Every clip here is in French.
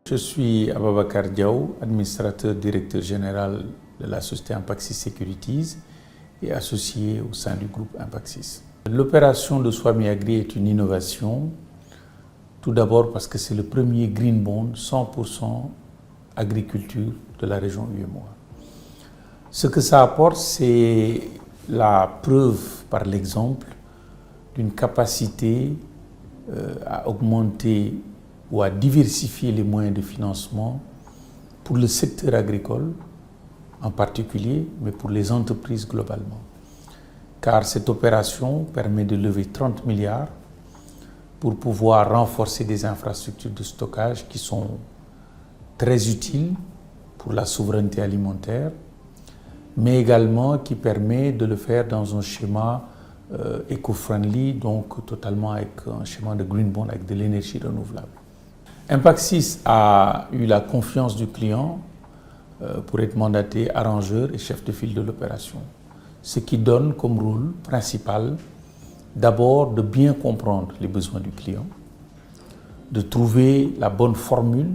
Je suis Ababacar Diaw, administrateur directeur général de la société Impaxis Securities et associé au sein du groupe Impaxis. L'opération de Swami Agri est une innovation, tout d'abord parce que c'est le premier green bond 100% agriculture de la région UEMOA. Ce que ça apporte, c'est la preuve par l'exemple d'une capacité à augmenter ou à diversifier les moyens de financement pour le secteur agricole en particulier, mais pour les entreprises globalement. Car cette opération permet de lever 30 milliards pour pouvoir renforcer des infrastructures de stockage qui sont très utiles pour la souveraineté alimentaire, mais également qui permet de le faire dans un schéma éco-friendly, donc totalement avec un schéma de green bond avec de l'énergie renouvelable. Impaxis a eu la confiance du client pour être mandaté arrangeur et chef de file de l'opération. Ce qui donne comme rôle principal d'abord de bien comprendre les besoins du client, de trouver la bonne formule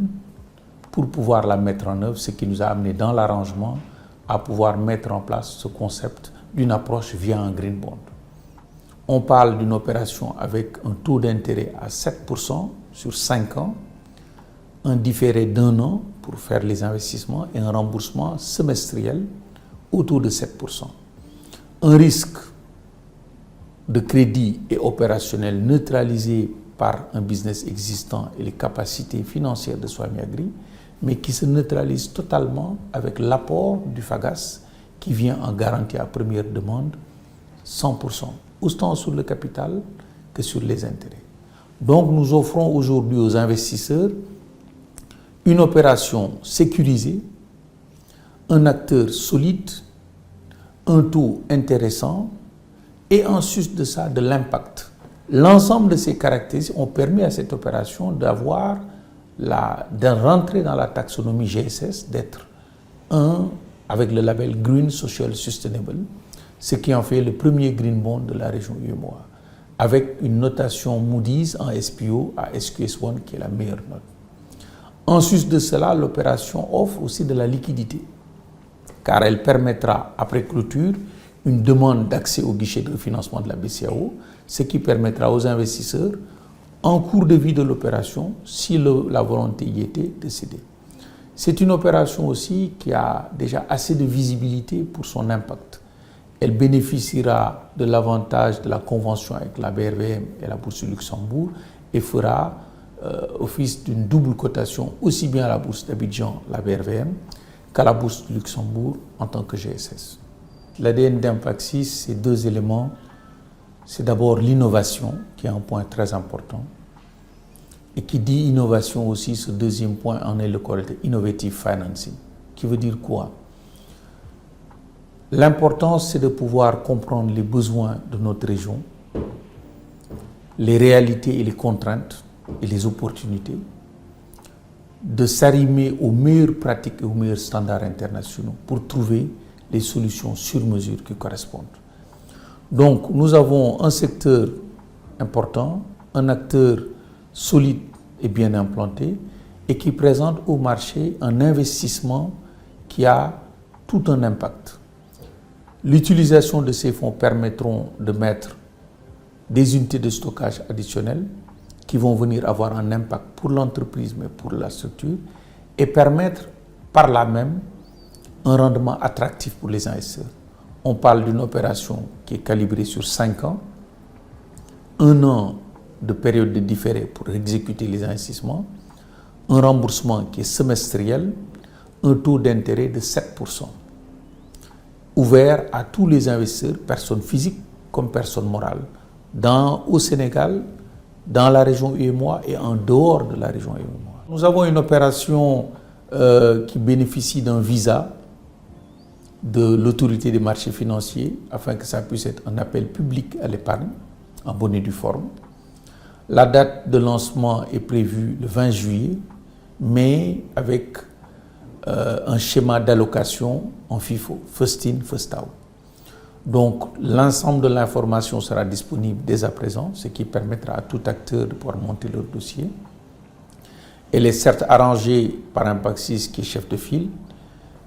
pour pouvoir la mettre en œuvre, ce qui nous a amené dans l'arrangement à pouvoir mettre en place ce concept d'une approche via un green bond. On parle d'une opération avec un taux d'intérêt à 7% sur 5 ans, un différé d'1 an pour faire les investissements et un remboursement semestriel autour de 7%. Un risque de crédit et opérationnel neutralisé par un business existant et les capacités financières de Swami Agri, mais qui se neutralise totalement avec l'apport du FAGAS qui vient en garantie à première demande 100%, autant sur le capital que sur les intérêts. Donc nous offrons aujourd'hui aux investisseurs une opération sécurisée, un acteur solide, un taux intéressant et en sus de ça, de l'impact. L'ensemble de ces caractéristiques ont permis à cette opération de rentrer dans la taxonomie GSS, d'être avec le label Green Social Sustainable, ce qui en fait le premier green bond de la région UEMOA, avec une notation Moody's en SPO à SQS1 qui est la meilleure note. En sus de cela, l'opération offre aussi de la liquidité, car elle permettra, après clôture, une demande d'accès au guichet de financement de la BCEAO, ce qui permettra aux investisseurs, en cours de vie de l'opération, si la volonté y était, de céder. C'est une opération aussi qui a déjà assez de visibilité pour son impact. Elle bénéficiera de l'avantage de la convention avec la BRVM et la Bourse du Luxembourg et fera office d'une double cotation aussi bien à la Bourse d'Abidjan, la BRVM, qu'à la Bourse du Luxembourg en tant que GSS. L'ADN d'Impaxis, c'est 2 éléments. C'est d'abord l'innovation, qui est un point très important. Et qui dit innovation aussi, ce deuxième point en est le correct, innovative financing. Qui veut dire quoi? L'important, c'est de pouvoir comprendre les besoins de notre région, les réalités et les contraintes, et les opportunités, de s'arrimer aux meilleures pratiques et aux meilleurs standards internationaux pour trouver les solutions sur mesure qui correspondent. Donc nous avons un secteur important, un acteur solide et bien implanté et qui présente au marché un investissement qui a tout un impact. L'utilisation de ces fonds permettront de mettre des unités de stockage additionnelles qui vont venir avoir un impact pour l'entreprise, mais pour la structure, et permettre par là même un rendement attractif pour les investisseurs. On parle d'une opération qui est calibrée sur 5 ans, 1 an de période de différé pour exécuter les investissements, un remboursement qui est semestriel, un taux d'intérêt de 7%, ouvert à tous les investisseurs, personnes physiques comme personnes morales, au Sénégal, dans la région UEMOA et en dehors de la région UEMOA. Nous avons une opération qui bénéficie d'un visa de l'autorité des marchés financiers afin que ça puisse être un appel public à l'épargne en bonne et due forme. La date de lancement est prévue le 20 juillet, mais avec un schéma d'allocation en FIFO, First In, First Out. Donc l'ensemble de l'information sera disponible dès à présent, ce qui permettra à tout acteur de pouvoir monter leur dossier. Elle est certes arrangée par Impaxis qui est chef de file,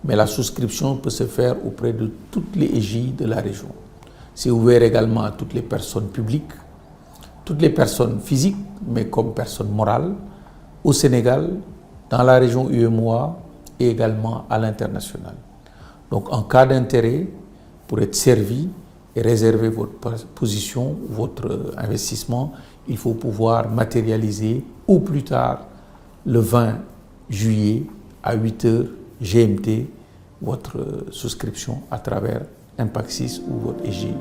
mais la souscription peut se faire auprès de toutes les EJ de la région. C'est ouvert également à toutes les personnes publiques, toutes les personnes physiques, mais comme personnes morales, au Sénégal, dans la région UEMOA et également à l'international. Donc en cas d'intérêt, pour être servi et réserver votre position, votre investissement, il faut pouvoir matérialiser au plus tard le 20 juillet à 8h GMT votre souscription à travers Impaxis ou votre EGI.